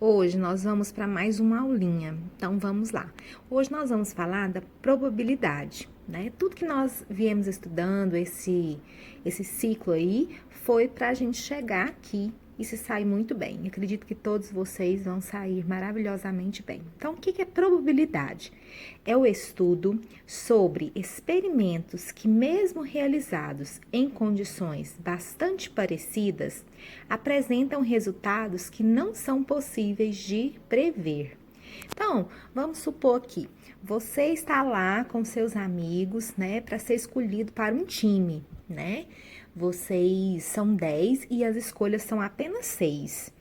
Hoje nós vamos para mais uma aulinha, então vamos lá. Hoje nós vamos falar da probabilidade, né? Tudo que nós viemos estudando, esse ciclo aí, foi para a gente chegar aqui e se sair muito bem. Acredito que todos vocês vão sair maravilhosamente bem. Então, o que é probabilidade? É o estudo sobre experimentos que, mesmo realizados em condições bastante parecidas, apresentam resultados que não são possíveis de prever. Então, vamos supor que você está lá com seus amigos, né, para ser escolhido para um time, né? Vocês são 10 e as escolhas são apenas 6.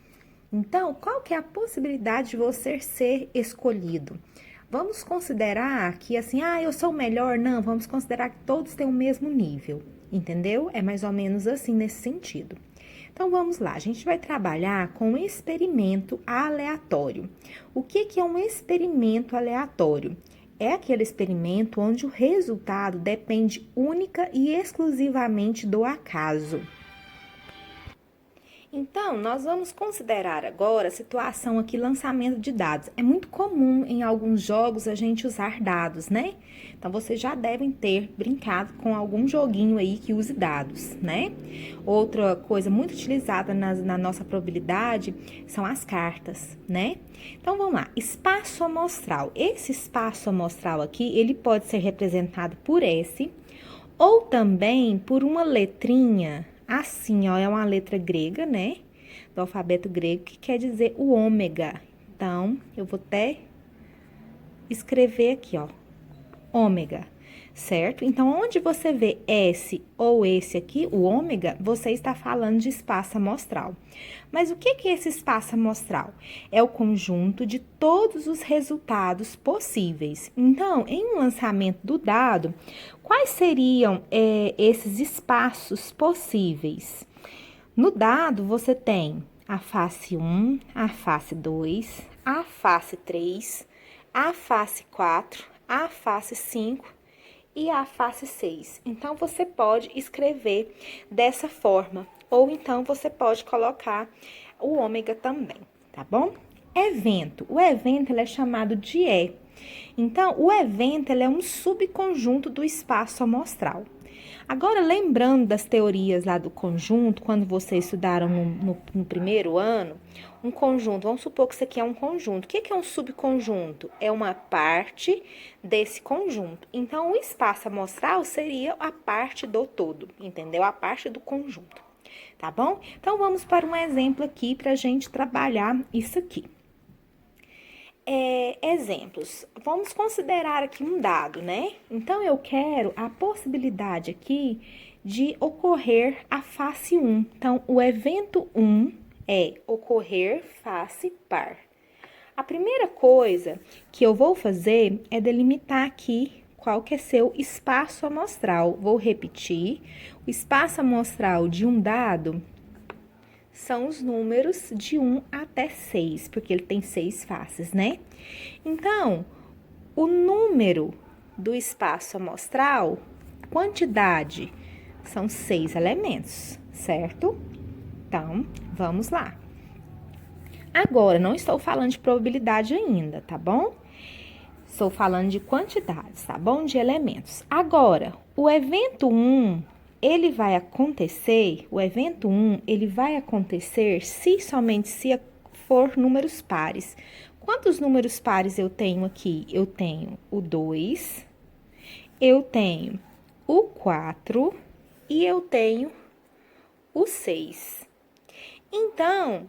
Então, qual que é a possibilidade de você ser escolhido? Vamos considerar que assim, eu sou o melhor? Não, vamos considerar que todos têm o mesmo nível, entendeu? É mais ou menos assim nesse sentido. Então, vamos lá, a gente vai trabalhar com um experimento aleatório. O que é um experimento aleatório? É aquele experimento onde o resultado depende única e exclusivamente do acaso. Então, nós vamos considerar agora a situação aqui, lançamento de dados. É muito comum em alguns jogos a gente usar dados, né? Então, vocês já devem ter brincado com algum joguinho aí que use dados, né? Outra coisa muito utilizada na nossa probabilidade são as cartas, né? Então, vamos lá. Espaço amostral. Esse espaço amostral aqui, ele pode ser representado por S ou também por uma letrinha. Assim, ó, é uma letra grega, né? Do alfabeto grego, que quer dizer o ômega. Então, eu vou até escrever aqui, ó, ômega, certo? Então, onde você vê S ou esse aqui, o ômega, você está falando de espaço amostral. Mas o que é esse espaço amostral? É o conjunto de todos os resultados possíveis. Então, em um lançamento do dado, quais seriam esses espaços possíveis? No dado, você tem a face 1, a face 2, a face 3, a face 4, a face 5 e a face 6. Então, você pode escrever dessa forma, ou então você pode colocar o ômega também, tá bom? Evento. O evento ele é chamado de E. Então, o evento ele é um subconjunto do espaço amostral. Agora, lembrando das teorias lá do conjunto, quando vocês estudaram no primeiro ano, um conjunto, vamos supor que isso aqui é um conjunto. O que é um subconjunto? É uma parte desse conjunto. Então, o espaço amostral seria a parte do todo, entendeu? A parte do conjunto, tá bom? Então, vamos para um exemplo aqui para a gente trabalhar isso aqui. Exemplos. Vamos considerar aqui um dado, né? Então, eu quero a possibilidade aqui de ocorrer a face 1. Então, o evento 1 é ocorrer face par. A primeira coisa que eu vou fazer é delimitar aqui qual que é seu espaço amostral. Vou repetir. O espaço amostral de um dado são os números de 1 até 6, porque ele tem 6 faces, né? Então, o número do espaço amostral, quantidade, são 6 elementos, certo? Então, vamos lá. Agora, não estou falando de probabilidade ainda, tá bom? Estou falando de quantidades, tá bom? De elementos. Agora, o evento 1... ele vai acontecer, o evento 1, ele vai acontecer se somente se for números pares. Quantos números pares eu tenho aqui? Eu tenho o 2, eu tenho o 4 e eu tenho o 6. Então,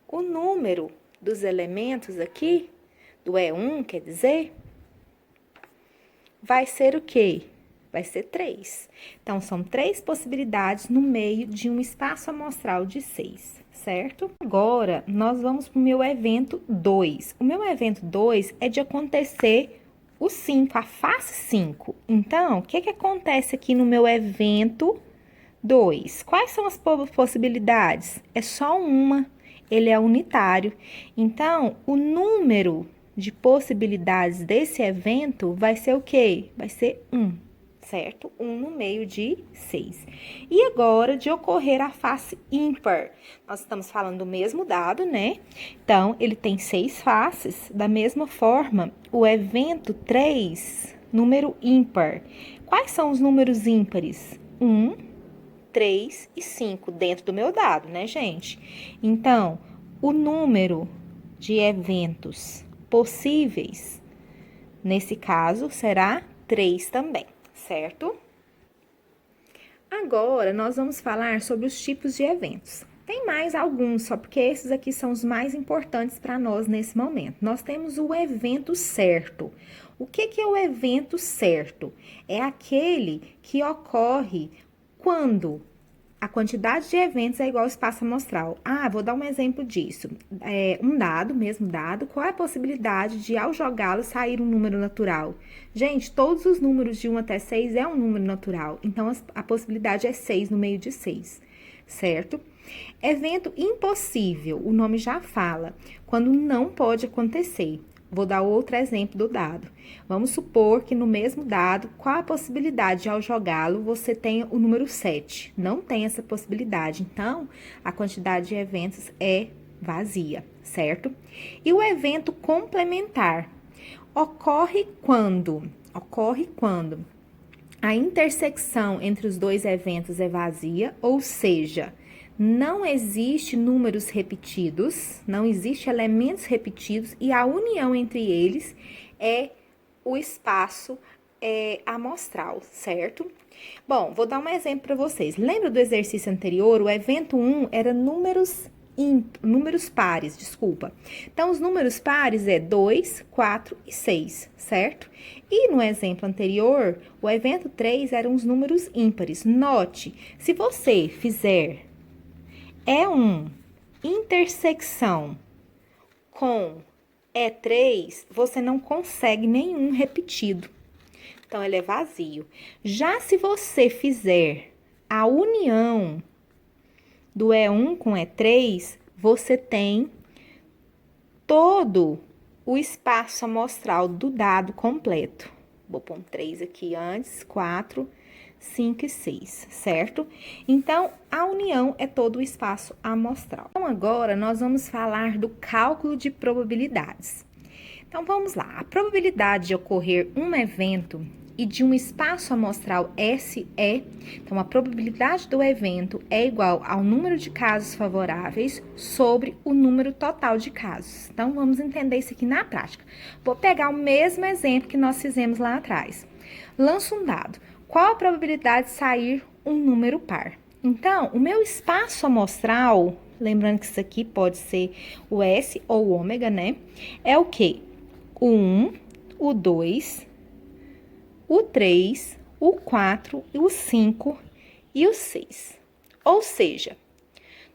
o número dos elementos aqui, do E1, quer dizer, vai ser o quê? Vai ser 3. Então, são 3 possibilidades no meio de um espaço amostral de 6, certo? Agora, nós vamos para o meu evento 2. O meu evento 2 é de acontecer o 5, a face 5. Então, o que acontece aqui no meu evento 2? Quais são as possibilidades? É só uma, ele é unitário. Então, o número de possibilidades desse evento vai ser o quê? Vai ser 1. certo? 1 no meio de 6. E agora, de ocorrer a face ímpar. Nós estamos falando do mesmo dado, né? Então, ele tem 6 faces. Da mesma forma, o evento 3, número ímpar. Quais são os números ímpares? 1, 3 e 5, dentro do meu dado, né, gente? Então, o número de eventos possíveis, nesse caso, será 3 também, certo? Agora, nós vamos falar sobre os tipos de eventos. Tem mais alguns, só porque esses aqui são os mais importantes para nós nesse momento. Nós temos o evento certo. O que é o evento certo? É aquele que ocorre quando a quantidade de eventos é igual ao espaço amostral. Ah, vou dar um exemplo disso. Um dado, mesmo dado, qual é a possibilidade de, ao jogá-lo, sair um número natural? Gente, todos os números de 1 até 6 é um número natural. Então, a possibilidade é 6 no meio de 6, certo? Evento impossível, o nome já fala, quando não pode acontecer. Vou dar outro exemplo do dado. Vamos supor que no mesmo dado, qual a possibilidade de, ao jogá-lo, você tenha o número 7? Não tem essa possibilidade. Então, a quantidade de eventos é vazia, certo? E o evento complementar ocorre quando a intersecção entre os dois eventos é vazia, ou seja, não existe números repetidos, não existe elementos repetidos e a união entre eles é o espaço amostral, certo? Bom, vou dar um exemplo para vocês. Lembra do exercício anterior? O evento 1 era números pares, desculpa. Então, os números pares é 2, 4 e 6, certo? E no exemplo anterior, o evento 3 eram os números ímpares. Note, se você fizer E1 intersecção com E3, você não consegue nenhum repetido. Então, ele é vazio. Já se você fizer a união do E1 com E3, você tem todo o espaço amostral do dado completo. Vou pôr um 3 aqui antes, 4, 5 e 6, certo? Então, a união é todo o espaço amostral. Então, agora, nós vamos falar do cálculo de probabilidades. Então, vamos lá. A probabilidade de ocorrer um evento e de um espaço amostral SE, então, a probabilidade do evento é igual ao número de casos favoráveis sobre o número total de casos. Então, vamos entender isso aqui na prática. Vou pegar o mesmo exemplo que nós fizemos lá atrás. Lanço um dado. Qual a probabilidade de sair um número par? Então, o meu espaço amostral, lembrando que isso aqui pode ser o S ou o ômega, né? É o quê? O 1, o 2, o 3, o 4, o 5 e o 6. Ou seja,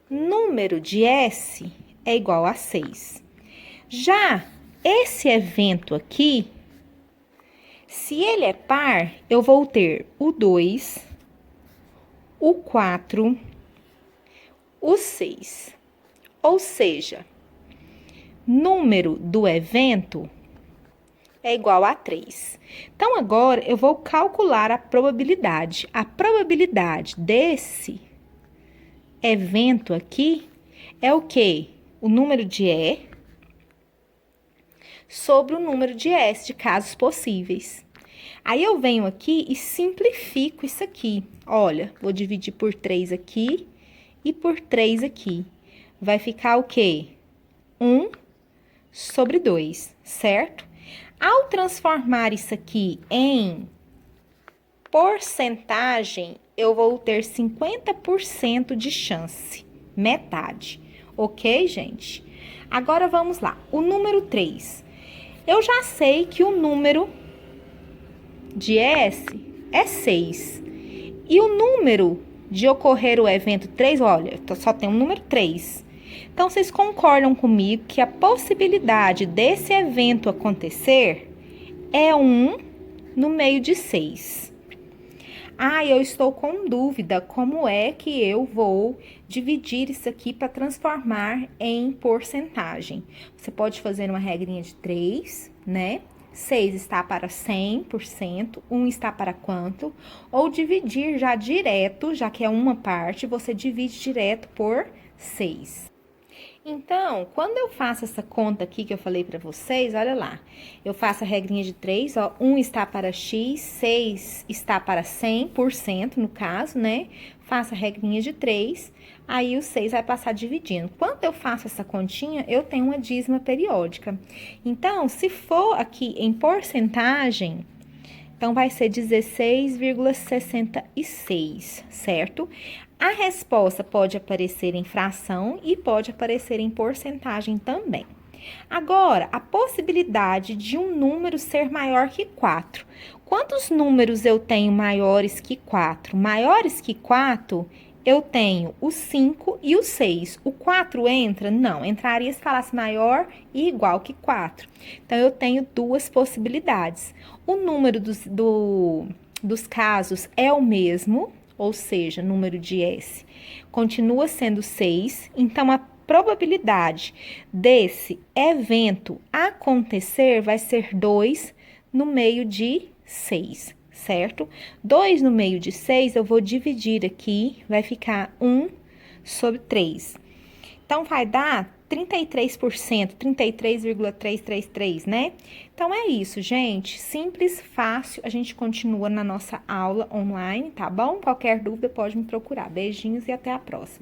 número de S é igual a 6. Já esse evento aqui, se ele é par, eu vou ter o 2, o 4, o 6. Ou seja, número do evento é igual a 3. Então, agora, eu vou calcular a probabilidade. A probabilidade desse evento aqui é o quê? O número de E sobre o número de S de casos possíveis. Aí, eu venho aqui e simplifico isso aqui. Olha, vou dividir por 3 aqui e por 3 aqui. Vai ficar o quê? 1 sobre 2, certo? Ao transformar isso aqui em porcentagem, eu vou ter 50% de chance, metade. Ok, gente? Agora, vamos lá. O número 3. Eu já sei que o número de S é 6. E o número de ocorrer o evento 3, olha, só tem um número 3. Então, vocês concordam comigo que a possibilidade desse evento acontecer é 1 no meio de 6. Ah, eu estou com dúvida como é que eu vou dividir isso aqui para transformar em porcentagem. Você pode fazer uma regrinha de 3, né? 6 está para 100%, 1 está para quanto? Ou dividir já direto, já que é uma parte, você divide direto por 6. Então, quando eu faço essa conta aqui que eu falei para vocês, olha lá. Eu faço a regrinha de 3, ó. 1 está para x, 6 está para 100%, no caso, né? Faço a regrinha de 3, aí o 6 vai passar dividindo. Quando eu faço essa continha, eu tenho uma dízima periódica. Então, se for aqui em porcentagem, então vai ser 16,66, certo? A resposta pode aparecer em fração e pode aparecer em porcentagem também. Agora, a possibilidade de um número ser maior que 4. Quantos números eu tenho maiores que 4? Maiores que 4, eu tenho o 5 e o 6. O 4 entra? Não, entraria se falasse maior e igual que 4. Então, eu tenho duas possibilidades. O número dos casos é o mesmo, ou seja, número de S continua sendo 6, então a probabilidade desse evento acontecer vai ser 2 no meio de 6, certo? 2 no meio de 6, eu vou dividir aqui, vai ficar 1 sobre 3. Então, vai dar 33%, 33,333, né? Então, é isso, gente. Simples, fácil. A gente continua na nossa aula online, tá bom? Qualquer dúvida pode me procurar. Beijinhos e até a próxima.